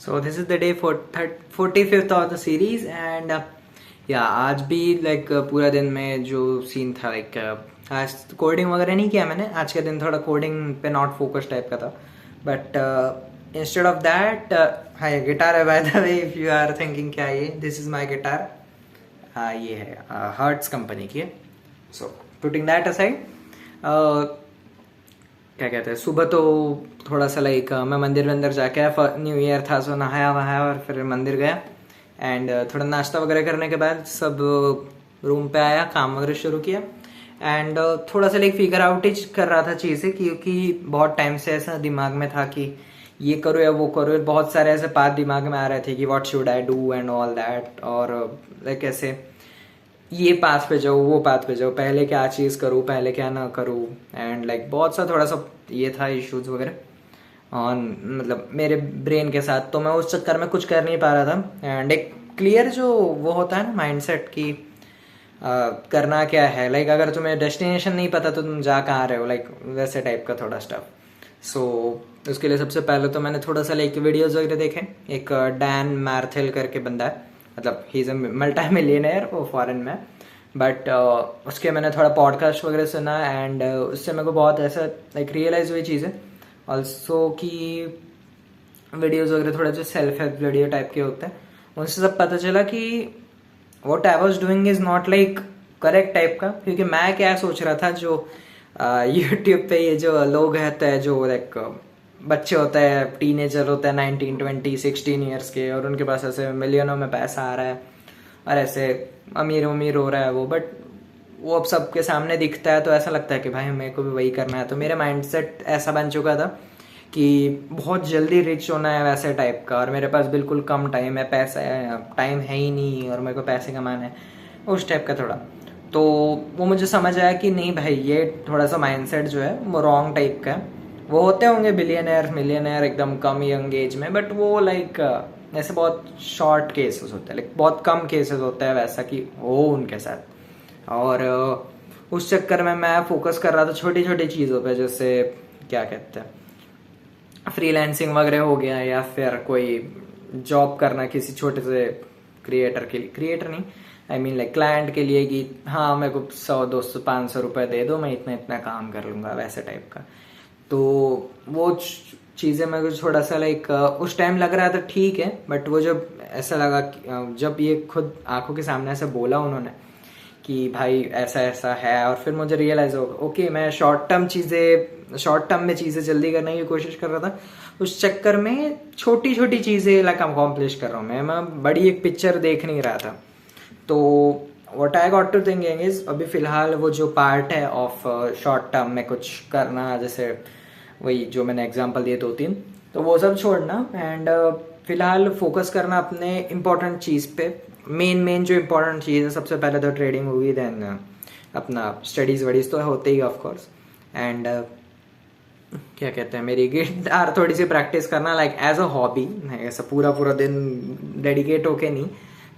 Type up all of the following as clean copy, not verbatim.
So this is the day for 45th of the series and या आज भी पूरा दिन में जो सीन था आज कोडिंग वगैरह नहीं किया मैंने। आज का दिन थोड़ा कोडिंग पे नॉट फोकस टाइप का था, बट इंस्टेड ऑफ दैट हाँ गिटार है by the way. If you are thinking क्या ये, दिस इज माय गिटार। हाँ ये है हर्ट्स कंपनी की है। सो पुटिंग दैट असाइड, क्या कहते हैं, सुबह तो थोड़ा सा मैं मंदिर अंदर जाके आया, न्यू ईयर था, सो नहाया वहाया और फिर मंदिर गया एंड थोड़ा नाश्ता वगैरह करने के बाद सब रूम पे आया, काम वगैरह शुरू किया एंड थोड़ा सा फिगर आउटेज कर रहा था चीज़ें, क्योंकि बहुत टाइम से ऐसा दिमाग में था कि ये करो या वो करो। बहुत सारे ऐसे बात दिमाग में आ रहे थे कि what should I do and all that, और ऐसे ये पाथ पे जाओ वो पाथ पे जाओ, पहले क्या चीज़ करूँ पहले क्या ना करूँ एंड बहुत सा थोड़ा सा ये था इश्यूज वगैरह ऑन मतलब मेरे ब्रेन के साथ। तो मैं उस चक्कर में कुछ कर नहीं पा रहा था एंड एक क्लियर जो वो होता है ना माइंडसेट की करना क्या है, अगर तुम्हें डेस्टिनेशन नहीं पता तो तुम जा कहाँ रहे हो, वैसे टाइप का थोड़ा स्टफ। सो उसके लिए सबसे पहले तो मैंने थोड़ा सा वीडियोज़ वगैरह देखे। एक डैन मैर्थेल करके बंदा है, मतलब he is a multi millionaire वो फॉरेन में, बट उसके मैंने थोड़ा पॉडकास्ट वगैरह सुना एंड उससे मेरे को बहुत ऐसा रियलाइज़ हुई चीज़ें ऑल्सो कि वीडियोज़ वगैरह थोड़े जो सेल्फ हेल्प वीडियो टाइप के होते हैं, उनसे सब पता चला कि what I was doing is not correct type का। क्योंकि मैं क्या सोच रहा था, जो यूट्यूब पे ये जो लोग रहते हैं जो बच्चे होते हैं, टीनेजर होते हैं 19, 20, 16 ईयर्स के, और उनके पास ऐसे मिलियनों में पैसा आ रहा है और ऐसे अमीर अमीर हो रहा है वो, बट वो अब सबके सामने दिखता है तो ऐसा लगता है कि भाई मेरे को भी वही करना है। तो मेरा माइंडसेट ऐसा बन चुका था कि बहुत जल्दी रिच होना है वैसे टाइप का, और मेरे पास बिल्कुल कम टाइम है, पैसा है टाइम है ही नहीं और मेरे को पैसे कमाने हैं उस टाइप का थोड़ा। तो वो मुझे समझ आया कि नहीं भाई ये थोड़ा सा माइंडसेट जो है वो रॉन्ग टाइप का है। वो होते होंगे बिलियनर मिलियनर एकदम कम यंग एज में, बट वो ऐसे बहुत शॉर्ट केसेस होते हैं, बहुत कम केसेस होता है वैसा कि हो उनके साथ। और उस चक्कर में मैं फोकस कर रहा था छोटी छोटी चीज़ों पे, जैसे क्या कहते हैं फ्रीलांसिंग वगैरह हो गया, या फिर कोई जॉब करना किसी छोटे से क्रिएटर के लिए, क्रिएटर नहीं आई मीन क्लाइंट के लिए, कि हाँ मेरे को 100 200 500 रुपये दे दो, मैं इतना इतना काम कर लूँगा वैसे टाइप का। तो वो चीज़ें मेरे को थोड़ा सा उस टाइम लग रहा था ठीक है, बट वो जब ऐसा लगा जब ये खुद आंखों के सामने ऐसे बोला उन्होंने कि भाई ऐसा ऐसा है, और फिर मुझे रियलाइज़ होगा ओके मैं शॉर्ट टर्म में चीज़ें जल्दी करने की कोशिश कर रहा था, उस चक्कर में छोटी छोटी चीज़ें अकम्प्लिश कर रहा हूँ मैं बड़ी एक पिक्चर देख नहीं रहा था। तो what I got to thinking is, अभी फिलहाल वो जो पार्ट है ऑफ शॉर्ट टर्म में कुछ करना, जैसे वही जो मैंने एग्जांपल दिए 2-3, तो वो सब छोड़ना एंड फिलहाल फोकस करना अपने इम्पोर्टेंट चीज़ पे। मेन जो इम्पोर्टेंट चीज़ है, सबसे पहले तो ट्रेडिंग होगी, देन अपना स्टडीज़ वडीज़ तो होते ही ऑफ कोर्स, एंड क्या कहते हैं मेरी गिटार थोड़ी सी प्रैक्टिस करना एज अ हॉबी, ऐसा पूरा दिन डेडिकेट होके नहीं,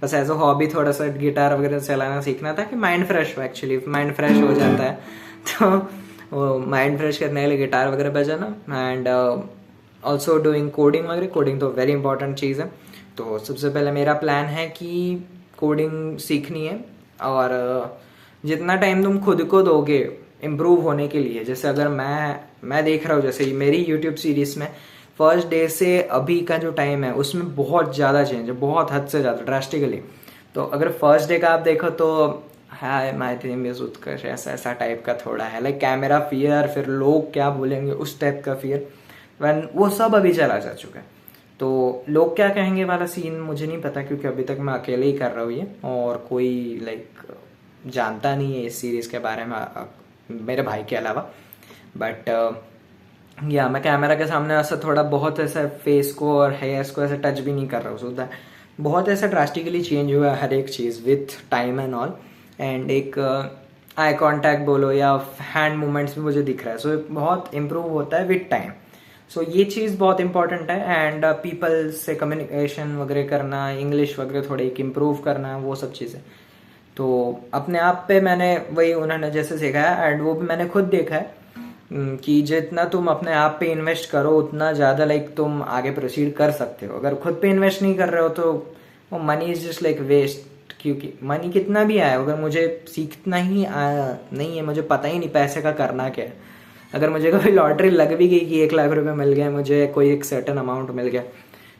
बस एज अ हॉबी थोड़ा सा गिटार वगैरह चलाना सीखना था कि माइंड फ्रेश हो। एक्चुअली माइंड फ्रेश हो जाता है तो वो माइंड फ्रेश करने के लिए गिटार वगैरह बजाना एंड ऑल्सो डूइंग कोडिंग वगैरह। कोडिंग तो वेरी इंपॉर्टेंट चीज़ है। तो सबसे पहले मेरा प्लान है कि कोडिंग सीखनी है, और जितना टाइम तुम खुद को दोगे इम्प्रूव होने के लिए, जैसे अगर मैं देख रहा हूँ जैसे मेरी यूट्यूब सीरीज में फर्स्ट डे से अभी का जो टाइम है उसमें बहुत ज़्यादा चेंज है, बहुत हद से ज़्यादा ड्रास्टिकली। तो अगर फर्स्ट डे का आप देखो तो हाय माय नेम इज उत्कर्ष, ऐसा टाइप का थोड़ा है कैमरा फियर, फिर लोग क्या बोलेंगे उस टाइप का फियर, वैन वो सब अभी चला जा चुका है। तो लोग क्या कहेंगे वाला सीन मुझे नहीं पता, क्योंकि अभी तक मैं अकेले ही कर रहा हूँ ये, और कोई जानता नहीं है इस सीरीज़ के बारे में मेरे भाई के अलावा। बट या मैं कैमरा के सामने ऐसा थोड़ा बहुत ऐसा फेस को और हेयर्स को ऐसे टच भी नहीं कर रहा हूँ, सो बहुत ऐसा ड्रास्टिकली चेंज हुआ है हर एक चीज़ with time and all. And एक आई कांटेक्ट बोलो या हैंड मूवमेंट्स भी मुझे दिख रहा है, सो बहुत इम्प्रूव होता है विथ टाइम। सो ये चीज़ बहुत इंपॉर्टेंट है एंड पीपल से कम्युनिकेशन वगैरह करना, इंग्लिश वगैरह थोड़ी इम्प्रूव करना, वो सब चीज़ें तो अपने आप पे मैंने वही उन्होंने जैसे सिखाया एंड वो भी मैंने खुद देखा है कि जितना तुम अपने आप पे इन्वेस्ट करो उतना ज़्यादा लाइक तुम आगे प्रोसीड कर सकते हो। अगर खुद पे इन्वेस्ट नहीं कर रहे हो तो वो money is just like waste, क्योंकि मनी कितना भी आया अगर मुझे सीखना ही नहीं है, मुझे पता ही नहीं पैसे का करना क्या है, अगर मुझे कभी लॉटरी लग भी गई कि 1 लाख रुपए मिल गए, मुझे कोई एक सर्टेन अमाउंट मिल गया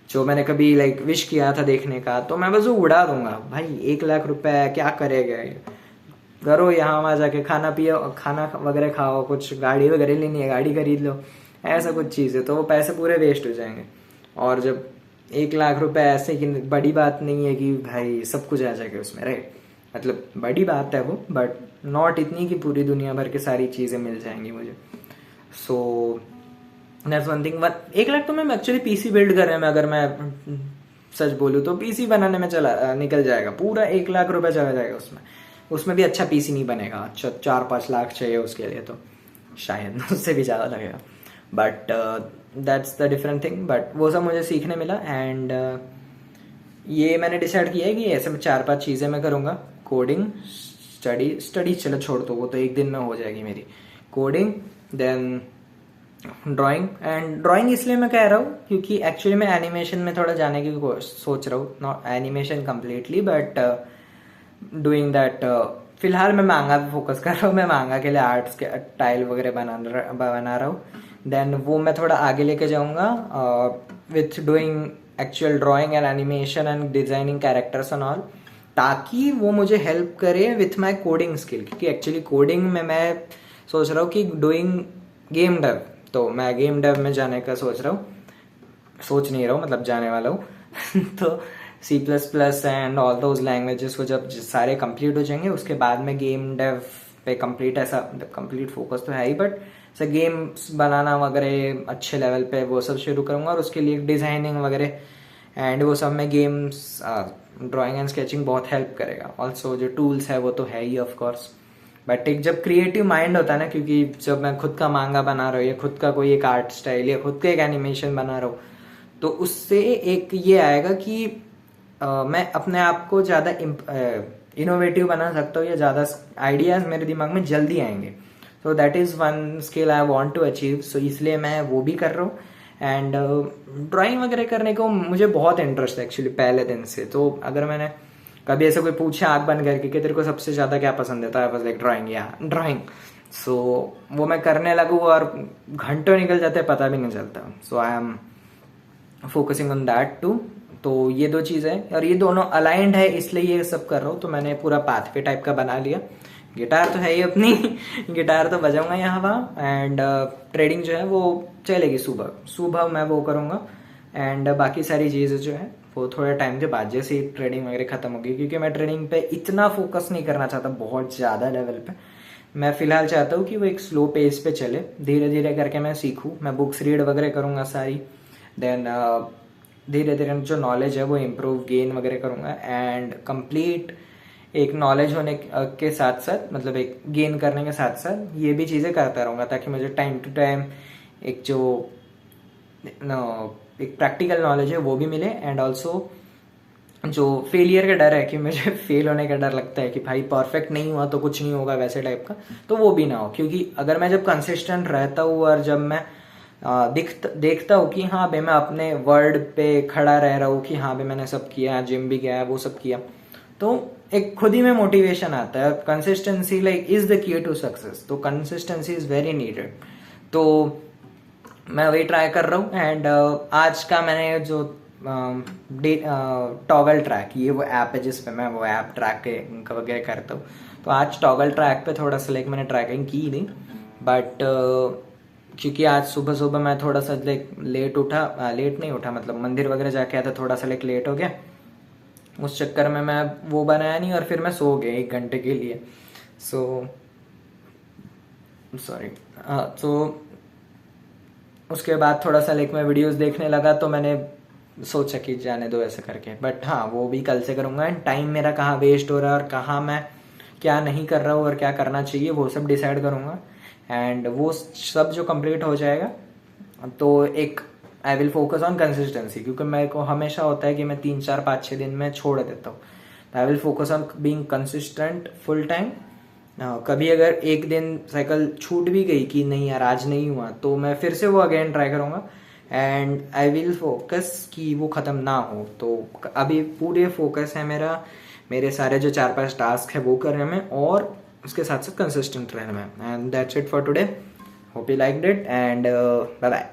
जो मैंने कभी लाइक विश किया था देखने का, तो मैं बस वो उड़ा दूंगा भाई। 1 लाख रुपए क्या करेगा ये, करो यहाँ वहाँ जाके खाना पियो, खाना वगैरह खाओ, कुछ गाड़ी वगैरह लेनी है गाड़ी खरीद लो, ऐसा कुछ चीज़ है, तो वो पैसे पूरे वेस्ट हो जाएंगे। और जब 1 लाख रुपए ऐसे कि बड़ी बात नहीं है कि भाई सब कुछ आ जाएगा उसमें, राइट, मतलब बड़ी बात है वो, बट नॉट इतनी कि पूरी दुनिया भर की सारी चीज़ें मिल जाएंगी मुझे। So that's one thing. 1 lakh तो मैं एक्चुअली पीसी बिल्ड करने में, अगर मैं सच बोलूँ तो पीसी बनाने में चला निकल जाएगा, पूरा 1 लाख रुपए चला जाएगा उसमें। उसमें भी अच्छा पीसी नहीं बनेगा, अच्छा 4-5 लाख चाहिए उसके लिए, तो शायद उससे भी ज़्यादा लगेगा, but that's the different thing. But वो सब मुझे सीखने मिला, एंड ये मैंने डिसाइड किया है कि ऐसे में 4-5 चीज़ें मैं करूँगा। कोडिंग, स्टडी चलो छोड़ दो, वो तो एक दिन में हो जाएगी मेरी। Coding, then drawing. And drawing इसलिए मैं कह रहा हूँ क्योंकि एक्चुअली मैं एनिमेशन में थोड़ा जाने की सोच रहा हूँ, not animation completely but doing that. फिलहाल मैं मांगा पे फोकस कर रहा हूँ, मैं मांगा के लिए आर्ट्स के टाइल वगैरह बना रहा हूँ। देन वो मैं थोड़ा आगे लेके जाऊँगा with doing actual drawing and animation and designing characters and all, ताकि वो मुझे हेल्प करे विथ माई कोडिंग स्किल। क्योंकि एक्चुअली कोडिंग में मैं सोच रहा हूँ कि डूइंग गेम डेव, तो मैं गेम डेव में जाने का सोच रहा हूँ, सोच नहीं रहा हूँ मतलब जाने वाला हूँ तो C++ and all those languages को जब सारे कंप्लीट हो जाएंगे उसके बाद में गेम डेव पे कंप्लीट, ऐसा कंप्लीट फोकस तो है ही, बट ऐसे गेम्स बनाना वगैरह अच्छे लेवल पे वो सब शुरू करूँगा, और उसके लिए डिज़ाइनिंग वगैरह एंड वो सब में गेम्स, ड्राइंग एंड स्केचिंग बहुत हेल्प करेगा। ऑल्सो जो टूल्स है वो तो है ही ऑफ कोर्स, बट एक जब क्रिएटिव माइंड होता है ना, क्योंकि जब मैं खुद का मांगा बना रहा हूँ या खुद का कोई एक आर्ट स्टाइल या खुद का एक एनिमेशन बना रहा हूँ, तो उससे एक ये आएगा कि मैं अपने आप को ज़्यादा इनोवेटिव बना सकता हूँ, या ज़्यादा आइडियाज़ मेरे दिमाग में जल्दी आएंगे। So that is one skill I want to achieve, so इसलिए मैं वो भी कर रहा हूँ। एंड ड्राइंग वगैरह करने को मुझे बहुत इंटरेस्ट है एक्चुअली पहले दिन से। तो अगर मैंने कभी ऐसे कोई पूछे आँख बंद करके कि तेरे को सबसे ज़्यादा क्या पसंद है, तो आई वाज लाइक ड्राइंग, या ड्राइंग। सो वो मैं करने लगूँ और घंटों निकल जाते हैं पता भी नहीं चलता। So I am focusing on that too. तो ये 2 चीज़ है, और ये दोनों अलाइंड है इसलिए ये सब कर रहा हूँ। तो मैंने पूरा पाथवे टाइप का बना लिया। गिटार तो है ही अपनी गिटार तो बजाऊंगा यहाँ वहाँ, एंड ट्रेडिंग जो है वो चलेगी सुबह सुबह मैं वो करूँगा, एंड बाकी सारी चीज़ें जो है वो थोड़े टाइम के बाद जैसे ही ट्रेडिंग वगैरह खत्म होगी, क्योंकि मैं ट्रेडिंग पे इतना फोकस नहीं करना चाहता बहुत ज़्यादा लेवल पे। मैं फिलहाल चाहता हूँ कि वो एक स्लो पेस पे चले, धीरे धीरे करके मैं सीखूँ, मैं बुक्स रीड वगैरह करूँगा सारी, देन धीरे धीरे जो नॉलेज है वो इम्प्रूव गेन वगैरह करूँगा, एंड कंप्लीट एक नॉलेज होने के साथ साथ, मतलब एक गेन करने के साथ साथ ये भी चीज़ें करता रहूँगा, ताकि मुझे टाइम टू टाइम एक जो एक प्रैक्टिकल नॉलेज है वो भी मिले, एंड ऑल्सो जो फेलियर का डर है कि मुझे फेल होने का डर लगता है कि भाई परफेक्ट नहीं हुआ तो कुछ नहीं होगा वैसे टाइप का, तो वो भी ना हो। क्योंकि अगर मैं जब कंसिस्टेंट रहता हूँ और जब मैं देखता हूँ कि हाँ भाई मैं अपने वर्ड पे खड़ा रह रहा हूँ कि हाँ भाई मैंने सब किया, जिम भी गया, वो सब किया, तो एक खुद ही में मोटिवेशन आता है। Consistency like is the key to success, तो कंसिस्टेंसी इज वेरी नीडेड। तो मैं वही ट्राई कर रहा हूँ। एंड आज का मैंने जो टॉगल ट्रैक, ये वो ऐप है जिस पे मैं वो ऐप ट्रैक वगैरह करता हूँ, तो आज टॉगल ट्रैक पे थोड़ा सा लाइक मैंने ट्रैकिंग की नहीं, बट क्योंकि आज सुबह सुबह मैं थोड़ा सा लाइक लेट नहीं उठा, मतलब मंदिर वगैरह जाके आया था, थोड़ा सा लाइक लेट हो गया, उस चक्कर में मैं वो बनाया नहीं, और फिर मैं सो गया 1 घंटे के लिए। सॉरी। तो उसके बाद थोड़ा सा लाइक मैं वीडियोस देखने लगा, तो मैंने सोचा कि जाने दो ऐसे करके, बट हाँ वो भी कल से करूँगा। एंड टाइम मेरा कहाँ वेस्ट हो रहा है और कहाँ मैं क्या नहीं कर रहा हूँ और क्या करना चाहिए वो सब डिसाइड करूँगा, एंड वो सब जो कंप्लीट हो जाएगा तो एक I will focus on consistency, क्योंकि मेरे को हमेशा होता है कि मैं 3-4-5-6 दिन में छोड़ देता हूँ। I will focus on being consistent full time, कभी अगर एक दिन साइकिल छूट भी गई कि नहीं यार आज नहीं हुआ, तो मैं फिर से वो अगेन ट्राई करूँगा एंड आई विल फोकस कि वो ख़त्म ना हो। तो अभी पूरे फोकस है मेरा मेरे सारे जो 4-5 टास्क है वो करने में और उसके साथ साथ कंसिस्टेंट रहने में। And that's it for today. Hope you liked it and bye bye.